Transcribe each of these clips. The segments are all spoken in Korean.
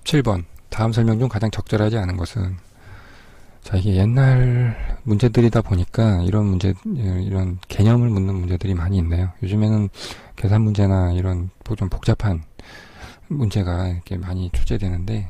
17번. 다음 설명 중 가장 적절하지 않은 것은. 자, 이게 옛날 문제들이다 보니까 이런 개념을 묻는 문제들이 많이 있네요. 요즘에는 계산 문제나 이런 좀 복잡한 문제가 이렇게 많이 출제되는데,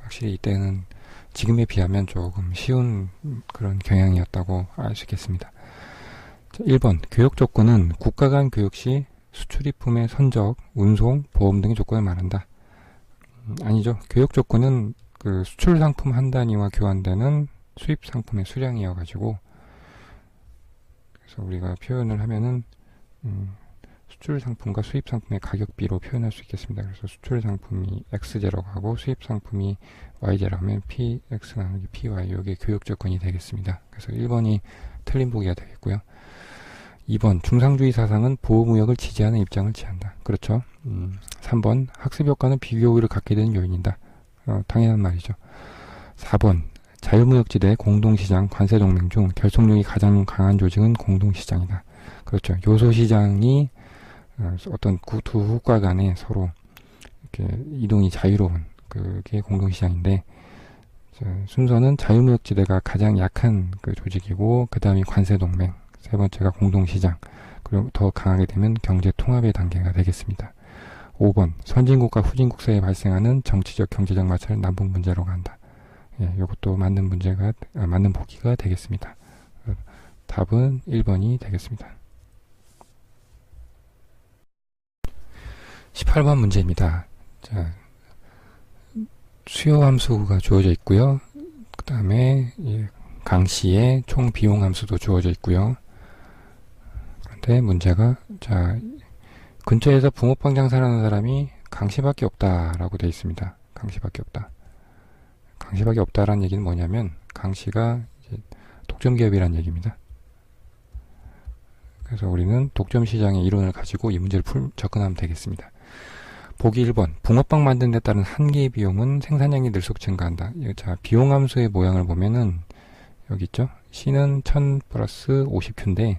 확실히 이때는 지금에 비하면 조금 쉬운 그런 경향이었다고 알 수 있겠습니다. 자, 1번. 교역 조건은 국가 간 교역 시 수출입품의 선적, 운송, 보험 등의 조건을 말한다. 아니죠. 교역 조건은 그 수출 상품 한 단위와 교환되는 수입 상품의 수량이어가지고, 그래서 우리가 표현을 하면은 수출 상품과 수입 상품의 가격비로 표현할 수 있겠습니다. 그래서 수출 상품이 X제라고 하고 수입 상품이 Y제라고 하면 PX 나누기 PY, 이게 교역 조건이 되겠습니다. 그래서 1번이 틀린 보기가 되겠고요. 2번. 중상주의 사상은 보호무역을 지지하는 입장을 취한다. 그렇죠. 3번. 학습 효과는 비교율을 갖게 되는 요인이다. 당연한 말이죠. 4번. 자유무역지대 공동시장 관세동맹 중 결속력이 가장 강한 조직은 공동시장이다. 그렇죠. 요소시장이 어떤 두 국가 간에 서로 이렇게 이동이 자유로운 그게 공동시장인데, 순서는 자유무역지대가 가장 약한 그 조직이고, 그 다음이 관세동맹, 세 번째가 공동시장, 그리고 더 강하게 되면 경제통합의 단계가 되겠습니다. 5번. 선진국과 후진국 사이에 발생하는 정치적, 경제적 마찰을 남북 문제로 간다. 예, 이것도 맞는 보기가 되겠습니다. 답은 1번이 되겠습니다. 18번 문제입니다. 자, 수요 함수가 주어져 있고요. 그 다음에 강씨의 총 비용 함수도 주어져 있고요. 그런데 문제가, 자, 근처에서 붕어빵 장사하는 사람이 강씨밖에 없다라고 되어 있습니다. 강씨밖에 없다. 강씨밖에 없다라는 얘기는 뭐냐면, 강씨가 이제 독점기업이라는 얘기입니다. 그래서 우리는 독점시장의 이론을 가지고 이 문제를 접근하면 되겠습니다. 보기 1번. 붕어빵 만드는 데 따른 한 개의 비용은 생산량이 늘수록 증가한다. 자, 비용 함수의 모양을 보면은 여기 있죠. C는 1000 플러스 50Q인데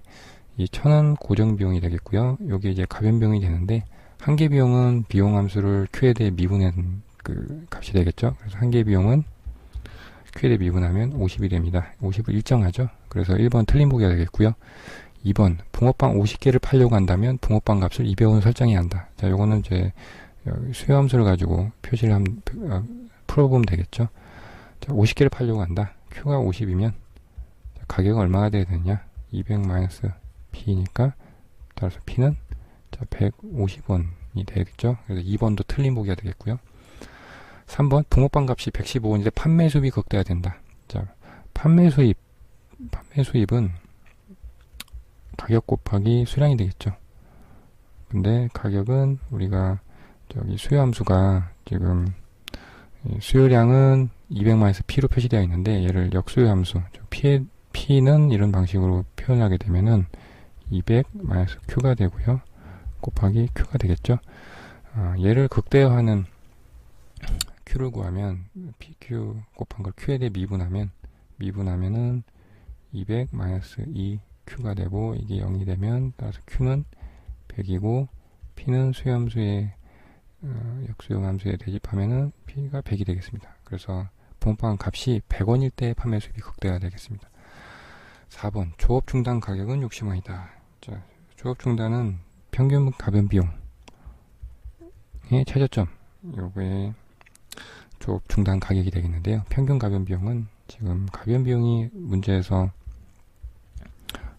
이 1000은 고정 비용이 되겠고요. 여기 이제 가변 비용이 되는데, 한 개 비용은 비용 함수를 Q에 대해 미분한 그 값이 되겠죠. 그래서 한 개 비용은 Q에 대해 미분하면 50이 됩니다. 50을 일정하죠. 그래서 1번 틀린 보기가 되겠고요. 2번. 붕어빵 50개를 팔려고 한다면 붕어빵 값을 200원 설정해야 한다. 자, 요거는 이제 수요 함수를 가지고 표시를 풀어보면 되겠죠. 자, 50개를 팔려고 한다. Q가 50이면 가격은 얼마가 돼야 되느냐? 200-P니까 따라서 P는 150원이 되겠죠. 그래서 2번도 틀린 보기가 되겠고요. 3번. 붕어빵 값이 115원인데 판매 수입이 극대화 된다. 자, 판매 수입은 가격 곱하기 수량이 되겠죠. 근데 가격은 우리가 저기 수요 함수가 지금 수요량은 200-P로 표시되어 있는데, 얘를 역수요 함수, P는 이런 방식으로 표현하게 되면은 200-Q가 되고요. 곱하기 Q가 되겠죠. 얘를 극대화하는 Q를 구하면 PQ 곱한 걸 Q에 대해 미분하면은 200-2Q가 되고, 이게 0이 되면 따라서 Q는 100이고 P는 수요함수의 역수요 함수에 대입하면은 P가 100이 되겠습니다. 그래서 붕어빵 값이 100원일 때 판매 수입이 극대화 되겠습니다. 4번. 조업 중단 가격은 60원이다. 자, 조업 중단은 평균 가변 비용의 최저점, 요거에 조업 중단 가격이 되겠는데요. 평균 가변 비용은 지금 가변 비용이 문제에서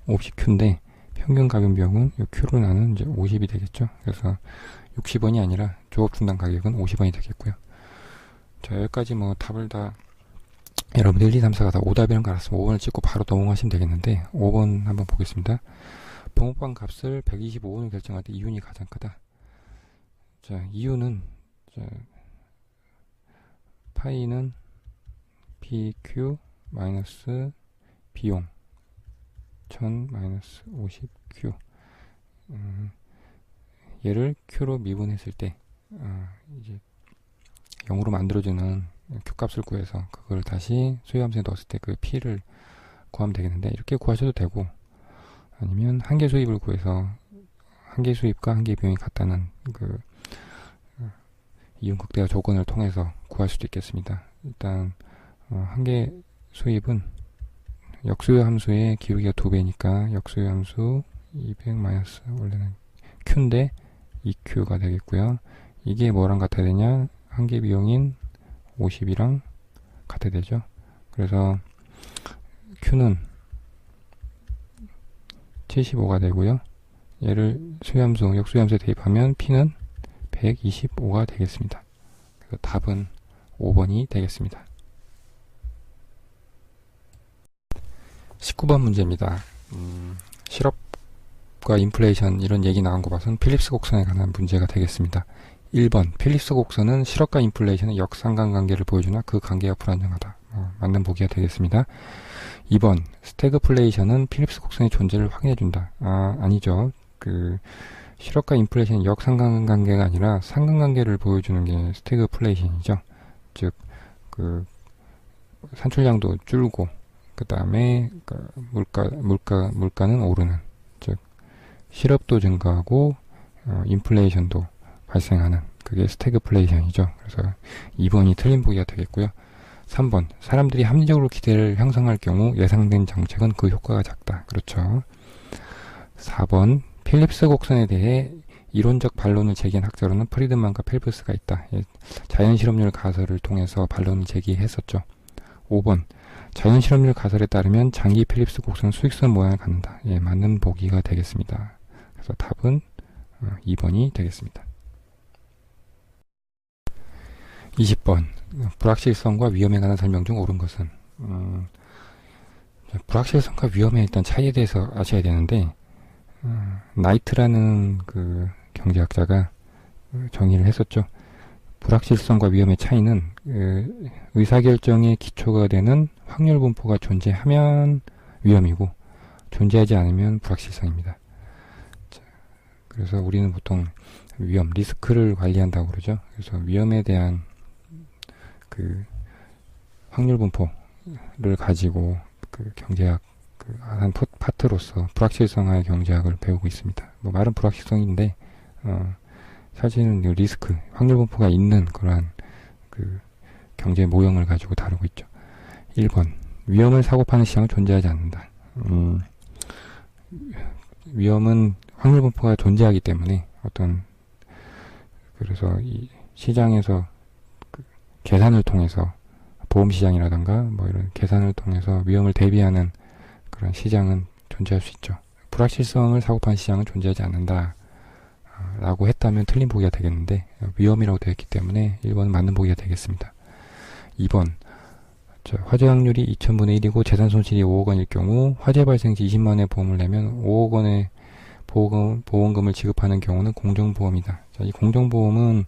50Q인데 평균 가변 비용은 이 Q로 나는 이제 50이 되겠죠. 그래서 60원이 아니라 조업 중단 가격은 50원이 되겠고요. 자, 여기까지 뭐 답을 다 여러분들 1, 2, 3, 4가 다 오답이라는 걸 알았으면 5번을 찍고 바로 넘어가시면 되겠는데, 5번 한번 보겠습니다. 붕어빵 값을 125원을 결정할 때 이윤이 가장 크다. 자, 이유는, 자, 파이는 PQ 마이너스 비용 1000 마이너스 50Q, 얘를 Q로 미분했을 때 이제 0으로 만들어주는 Q값을 구해서 그걸 다시 수요함수에 넣었을 때 그 P를 구하면 되겠는데, 이렇게 구하셔도 되고, 아니면 한계 수입을 구해서 한계 수입과 한계 비용이 같다는 그 이윤극대화 조건을 통해서 구할 수도 있겠습니다. 일단 한계 수입은 역수요 함수의 기울기가 2배니까 역수요 함수 200 마이너스 원래는 Q인데 2Q가 되겠고요. 이게 뭐랑 같아야 되냐? 한계 비용인 50이랑 같아야 되죠. 그래서 Q는 75가 되고요. 얘를 수요함수, 역수요함수에 대입하면 P는 125가 되겠습니다. 그래서 답은 5번이 되겠습니다. 19번 문제입니다. 실업과 인플레이션 이런 얘기 나온 거 봐서는 필립스 곡선에 관한 문제가 되겠습니다. 1번 필립스 곡선은 실업과 인플레이션의 역상관관계를 보여주나 그 관계가 불안정하다. 맞는 보기가 되겠습니다. 2번 스태그플레이션은 필립스 곡선의 존재를 확인해준다. 아니죠. 실업과 인플레이션은 역상관관계가 아니라 상관관계를 보여주는 게 스태그플레이션이죠. 즉 산출량도 줄고 그 다음에 물가는 오르는, 즉 실업도 증가하고 인플레이션도 발생하는, 그게 스태그플레이션이죠. 그래서 2번이 틀린 보기가 되겠고요. 3번 사람들이 합리적으로 기대를 형성할 경우 예상된 정책은 그 효과가 작다. 그렇죠. 4번 필립스 곡선에 대해 이론적 반론을 제기한 학자로는 프리드만과 펠프스가 있다. 자연실업률 가설을 통해서 반론을 제기했었죠. 5번 자연실업률 가설에 따르면 장기 필립스 곡선은 수직선 모양을 갖는다. 맞는 보기가 되겠습니다. 그래서 답은 2번이 되겠습니다. 20번 불확실성과 위험에 관한 설명 중 옳은 것은, 불확실성과 위험의 일단 차이에 대해서 아셔야 되는데, 나이트라는 그 경제학자가 정의를 했었죠. 불확실성과 위험의 차이는 의사결정의 기초가 되는 확률 분포가 존재하면 위험이고 존재하지 않으면 불확실성입니다. 자, 그래서 우리는 보통 위험, 리스크를 관리한다고 그러죠. 그래서 위험에 대한 확률 분포를 가지고 경제학 한 파트로서 불확실성화의 경제학을 배우고 있습니다. 말은 불확실성인데 사실은 리스크, 확률 분포가 있는 그러한 경제 모형을 가지고 다루고 있죠. 1번 위험을 사고파는 시장은 존재하지 않는다. 위험은 확률 분포가 존재하기 때문에 그래서 이 시장에서 계산을 통해서 보험시장이라던가 이런 계산을 통해서 위험을 대비하는 그런 시장은 존재할 수 있죠. 불확실성을 사고파는 시장은 존재하지 않는다 라고 했다면 틀린 보기가 되겠는데, 위험이라고 되어 있기 때문에 1번은 맞는 보기가 되겠습니다. 2번 화재 확률이 2000분의 1이고 재산 손실이 5억 원일 경우 화재 발생 시 20만 원의 보험을 내면 5억 원의 보험금을 지급하는 경우는 공정보험이다. 자, 이 공정보험은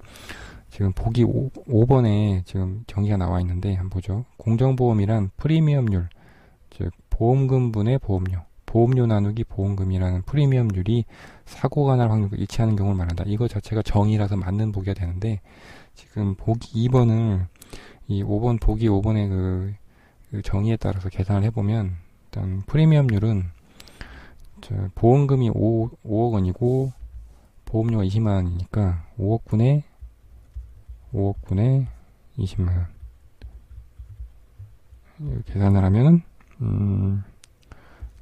지금 보기 5번에 지금 정의가 나와 있는데 한번 보죠. 공정보험이란 프리미엄률, 즉 보험금분의 보험료 나누기 보험금이라는 프리미엄률이 사고가 날 확률과 일치하는 경우를 말한다. 이거 자체가 정의라서 맞는 보기가 되는데, 지금 보기 2번을 이 5번 보기 5번의 그 정의에 따라서 계산을 해보면, 일단 프리미엄률은 보험금이 5억 원이고 보험료가 20만 원이니까 5억 분의 20만 원 계산을 하면은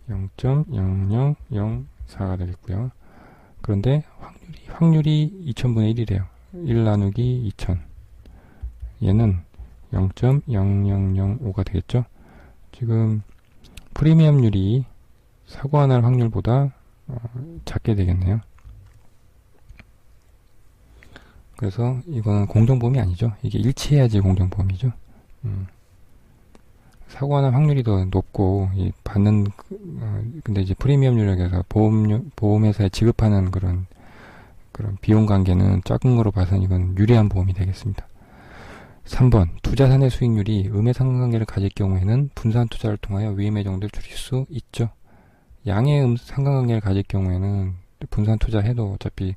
0.0004가 되겠고요. 그런데 확률이 2000분의 1이래요. 1 나누기 2000. 얘는 0.0005가 되겠죠. 지금 프리미엄률이 사고가 날 확률보다 작게 되겠네요. 그래서 이거는 공정보험이 아니죠. 이게 일치해야지 공정보험이죠. 사고가 날 확률이 더 높고 근데 이제 프리미엄률에서 보험회사에 지급하는 그런 비용 관계는 작은 거로 봐서는 이건 유리한 보험이 되겠습니다. 3번 투자산의 수익률이 음의 상관관계를 가질 경우에는 분산 투자를 통하여 위험의 정도를 줄일 수 있죠. 양의 상관관계를 가질 경우에는 분산 투자해도 어차피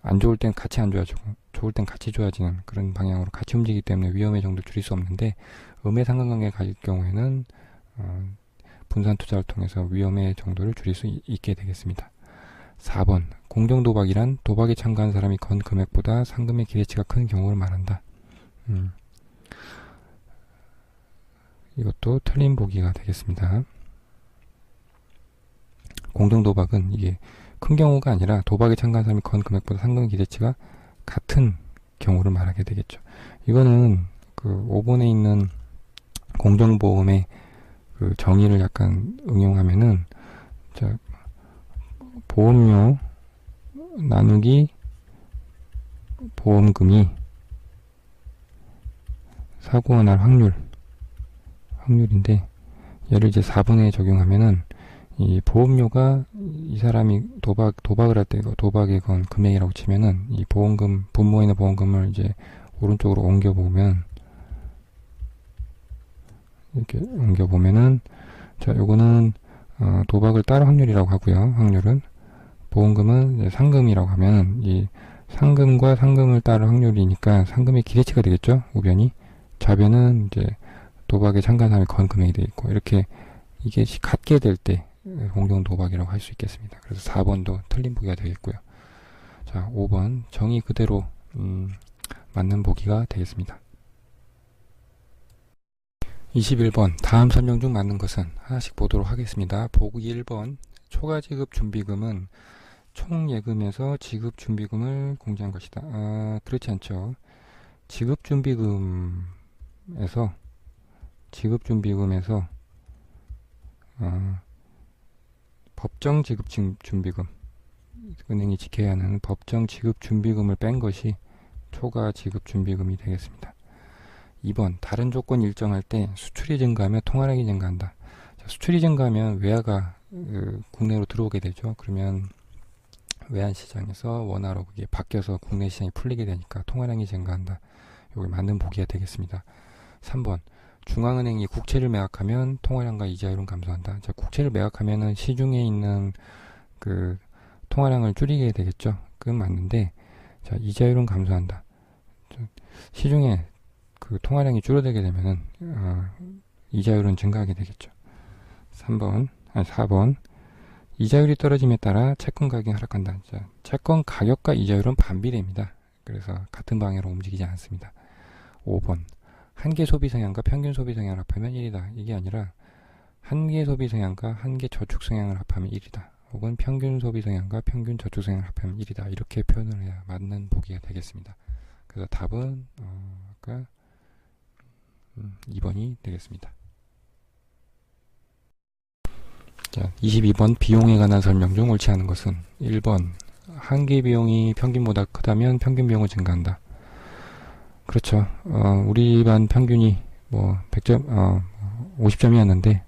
안 좋을 땐 같이 안 좋아지고 좋을 땐 같이 좋아지는 그런 방향으로 같이 움직이기 때문에 위험의 정도를 줄일 수 없는데, 음의 상관관계를 가질 경우에는 분산 투자를 통해서 위험의 정도를 줄일 수 있게 되겠습니다. 4번 공정도박이란 도박에 참가한 사람이 건 금액보다 상금의 기대치가 큰 경우를 말한다. 이것도 틀린 보기가 되겠습니다. 공정도박은 이게 큰 경우가 아니라 도박에 참가한 사람이 건 금액보다 상금의 기대치가 같은 경우를 말하게 되겠죠. 이거는 그 5번에 있는 공정보험의 그 정의를 약간 응용하면은, 자, 보험료 나누기 보험금이 사고가 날 확률인데, 얘를 이제 4번에 적용하면은 이 보험료가 이 사람이 도박을 할 때 도박에 건 금액이라고 치면은 이 보험금, 분모에 있는 보험금을 이제 오른쪽으로 옮겨보면, 이렇게 옮겨보면은, 자, 요거는 도박을 따를 확률이라고 하고요. 확률은 보험금은 이제 상금이라고 하면 이 상금과 상금을 따를 확률이니까 상금의 기대치가 되겠죠. 우변이. 좌변은 이제 도박에 참가한 사람이 건 금액이 되어 있고, 이렇게 이게 같게 될 때 공정도박이라고 할 수 있겠습니다. 그래서 4번도 틀린 보기가 되겠고요. 자, 5번 정의 그대로 맞는 보기가 되겠습니다. 21번 다음 설명 중 맞는 것은 하나씩 보도록 하겠습니다. 보기 1번 초과지급 준비금은 총예금에서 지급준비금을 공제한 것이다. 그렇지 않죠. 지급준비금에서 법정 지급준비금, 은행이 지켜야 하는 법정 지급준비금을 뺀 것이 초과 지급준비금이 되겠습니다. 2번 다른 조건이 일정할 때 수출이 증가하며 통화량이 증가한다. 자, 수출이 증가하면 외화가 국내로 들어오게 되죠. 그러면 외환시장에서 원화로 그게 바뀌어서 국내 시장이 풀리게 되니까 통화량이 증가한다. 이게 맞는 보기가 되겠습니다. 3번 중앙은행이 국채를 매각하면 통화량과 이자율은 감소한다. 자, 국채를 매각하면은 시중에 있는 그 통화량을 줄이게 되겠죠. 그건 맞는데, 자, 이자율은 감소한다. 시중에 그 통화량이 줄어들게 되면은 이자율은 증가하게 되겠죠. 4번 이자율이 떨어짐에 따라 채권 가격이 하락한다. 자, 채권 가격과 이자율은 반비례입니다. 그래서 같은 방향으로 움직이지 않습니다. 5번 한계 소비 성향과 평균 소비 성향을 합하면 1이다. 이게 아니라 한계 소비 성향과 한계 저축 성향을 합하면 1이다. 혹은 평균 소비 성향과 평균 저축 성향을 합하면 1이다. 이렇게 표현을 해야 맞는 보기가 되겠습니다. 그래서 답은 아까 2번이 되겠습니다. 자, 22번 비용에 관한 설명 중 옳지 않은 것은 1번 한계 비용이 평균보다 크다면 평균 비용은 증가한다. 그렇죠. 우리 반 평균이 뭐 100점, 50점이었는데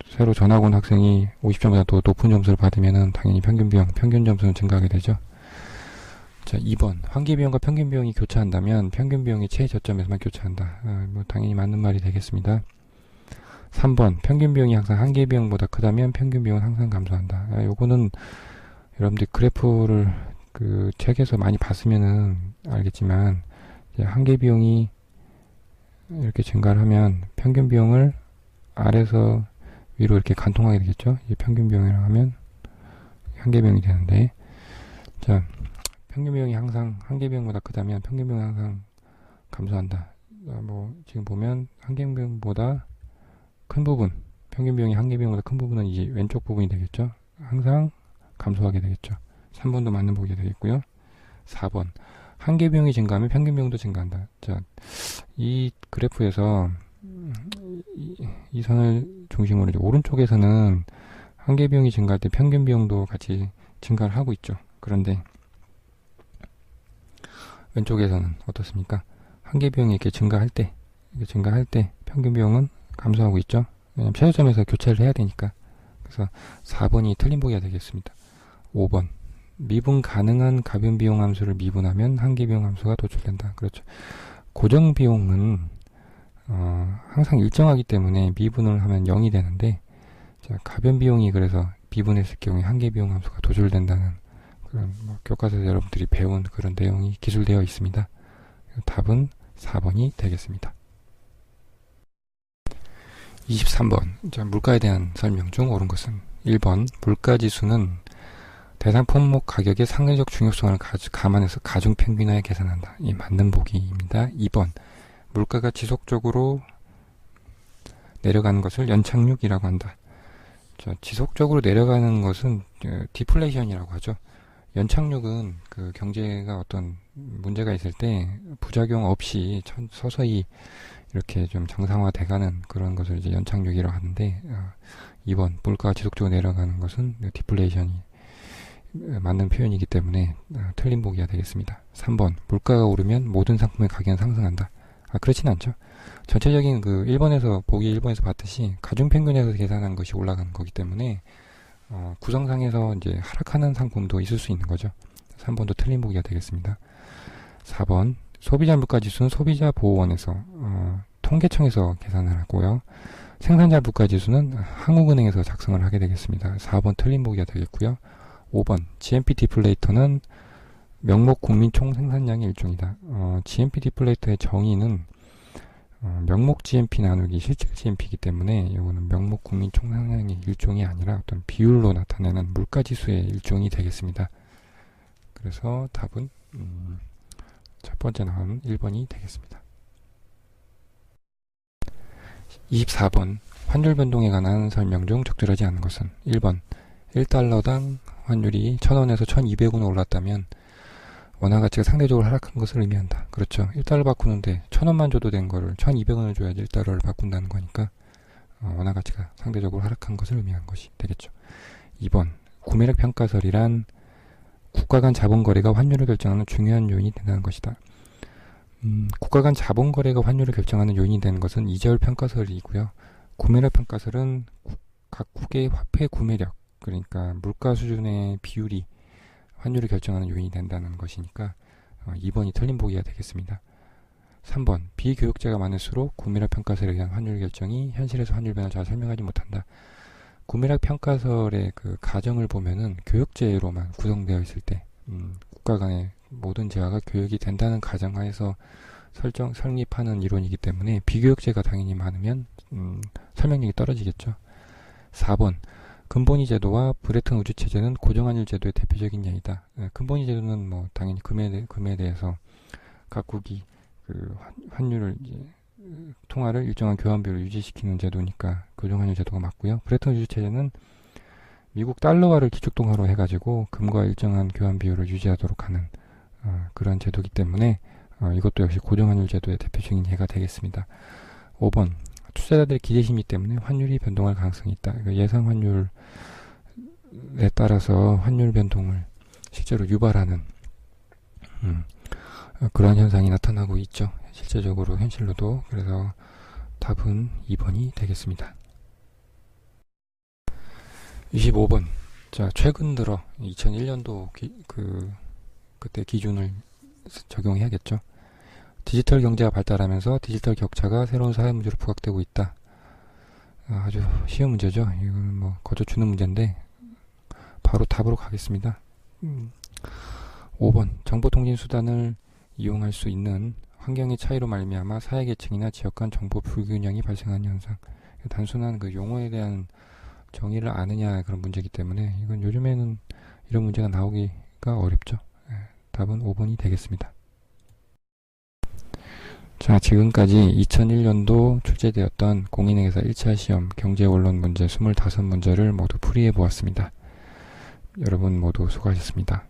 새로 전학 온 학생이 50점보다 더 높은 점수를 받으면은 당연히 평균 점수는 증가하게 되죠. 자, 2번 한계 비용과 평균 비용이 교차한다면 평균 비용이 최저점에서만 교차한다. 뭐 당연히 맞는 말이 되겠습니다. 3번 평균 비용이 항상 한계 비용보다 크다면 평균 비용은 항상 감소한다. 요거는 여러분들 그래프를 그 책에서 많이 봤으면은 알겠지만, 이제 한계 비용이 이렇게 증가를 하면 평균 비용을 아래서 위로 이렇게 간통하게 되겠죠. 이게 평균 비용이라고 하면 한계 비용이 되는데, 자, 평균 비용이 항상 한계 비용보다 크다면 평균 비용은 항상 감소한다. 뭐 지금 보면 한계 비용보다 큰 부분, 평균 비용이 한계 비용보다 큰 부분은 이제 왼쪽 부분이 되겠죠. 항상 감소하게 되겠죠. 3번도 맞는 보기가 되겠고요. 4번 한계 비용이 증가하면 평균 비용도 증가한다. 자, 이 그래프에서 이 선을 중심으로 이제 오른쪽에서는 한계 비용이 증가할 때 평균 비용도 같이 증가를 하고 있죠. 그런데 왼쪽에서는 어떻습니까? 한계 비용이 이렇게 증가할 때 평균 비용은 감소하고 있죠. 왜냐면 최저점에서 교체를 해야 되니까. 그래서 4번이 틀린 보기가 되겠습니다. 5번 미분 가능한 가변 비용 함수를 미분하면 한계 비용 함수가 도출된다. 그렇죠. 고정 비용은 항상 일정하기 때문에 미분을 하면 0이 되는데, 자, 가변 비용이 그래서 미분했을 경우에 한계 비용 함수가 도출된다는 그런 교과서에서 여러분들이 배운 그런 내용이 기술되어 있습니다. 답은 4번이 되겠습니다. 23번 자, 물가에 대한 설명 중 옳은 것은 1번 물가지수는 대상 품목 가격의 상대적 중요성을 감안해서 가중평균하여 계산한다. 이 맞는 보기입니다. 2번 물가가 지속적으로 내려가는 것을 연착륙이라고 한다. 지속적으로 내려가는 것은 디플레이션이라고 하죠. 연착륙은 그 경제가 어떤 문제가 있을 때 부작용 없이 서서히 이렇게 좀 정상화돼가는 그런 것을 이제 연착륙이라고 하는데 2번 물가가 지속적으로 내려가는 것은 디플레이션이 맞는 표현이기 때문에 틀린 보기가 되겠습니다. 3번 물가가 오르면 모든 상품의 가격은 상승한다. 그렇진 않죠. 전체적인 그 보기 1번에서 봤듯이 가중평균에서 계산한 것이 올라가는 거기 때문에 구성상에서 이제 하락하는 상품도 있을 수 있는 거죠. 3번도 틀린 보기가 되겠습니다. 4번 소비자 물가지수는 소비자보호원에서 통계청에서 계산을 하고요. 생산자 물가지수는 한국은행에서 작성을 하게 되겠습니다. 4번 틀린 보기가 되겠고요. 5번 GNP 디플레이터는 명목 국민 총 생산량의 일종이다. GNP 디플레이터의 정의는 명목 GNP 나누기 실질 GNP이기 때문에 이거는 명목 국민 총 생산량의 일종이 아니라 어떤 비율로 나타내는 물가지수의 일종이 되겠습니다. 그래서 답은 첫 번째 나온 1번이 되겠습니다. 24번 환율 변동에 관한 설명 중 적절하지 않은 것은 1번 1달러당 환율이 1000원에서 1200원 올랐다면 원화가치가 상대적으로 하락한 것을 의미한다. 그렇죠. 1달러 바꾸는데 1000원만 줘도 된 거를 1200원을 줘야지 1달러를 바꾼다는 거니까 원화가치가 상대적으로 하락한 것을 의미하는 것이 되겠죠. 2번 구매력 평가설이란 국가 간 자본거래가 환율을 결정하는 중요한 요인이 된다는 것이다. 국가 간 자본거래가 환율을 결정하는 요인이 되는 것은 이자율 평가설이고요. 구매력 평가설은 각국의 화폐 구매력, 그러니까 물가 수준의 비율이 환율을 결정하는 요인이 된다는 것이니까 2번이 틀린 보기가 되겠습니다. 3번 비교육자가 많을수록 구매력 평가설에 의한 환율 결정이 현실에서 환율 변화를 잘 설명하지 못한다. 구매력 평가설의 그 가정을 보면은 교육제로만 구성되어 있을 때 국가 간의 모든 재화가 교육이 된다는 가정하에서 설립하는 이론이기 때문에 비교육제가 당연히 많으면 설명력이 떨어지겠죠. 4번 근본위 제도와 브레튼 우주 체제는 고정환율 제도의 대표적인 예이다. 근본위 제도는 뭐 당연히 금에 대해서 각국이 그 환율을 이제 통화를 일정한 교환 비율을 유지시키는 제도니까 고정환율 제도가 맞고요. 브레튼 우주 체제는 미국 달러화를 기축통화로 해가지고 금과 일정한 교환 비율을 유지하도록 하는 그런 제도이기 때문에 이것도 역시 고정환율 제도의 대표적인 예가 되겠습니다. 5번 투자자들의 기대심리 때문에 환율이 변동할 가능성이 있다. 예상 환율에 따라서 환율 변동을 실제로 유발하는 그러한 현상이 나타나고 있죠. 실제적으로 현실로도. 그래서 답은 2번이 되겠습니다. 25번 자 최근 들어 2001년도 그때 기준을 적용해야겠죠. 디지털 경제가 발달하면서 디지털 격차가 새로운 사회 문제로 부각되고 있다. 아주 쉬운 문제죠. 이건 뭐 거저주는 문제인데 바로 답으로 가겠습니다. 5번 정보통신 수단을 이용할 수 있는 환경의 차이로 말미암아 사회계층이나 지역 간 정보 불균형이 발생하는 현상. 단순한 그 용어에 대한 정의를 아느냐 그런 문제이기 때문에 이건 요즘에는 이런 문제가 나오기가 어렵죠. 답은 5번이 되겠습니다. 자, 지금까지 2001년도 출제되었던 공인회계사 1차 시험 경제원론 문제 25문제를 모두 풀이해 보았습니다. 여러분 모두 수고하셨습니다.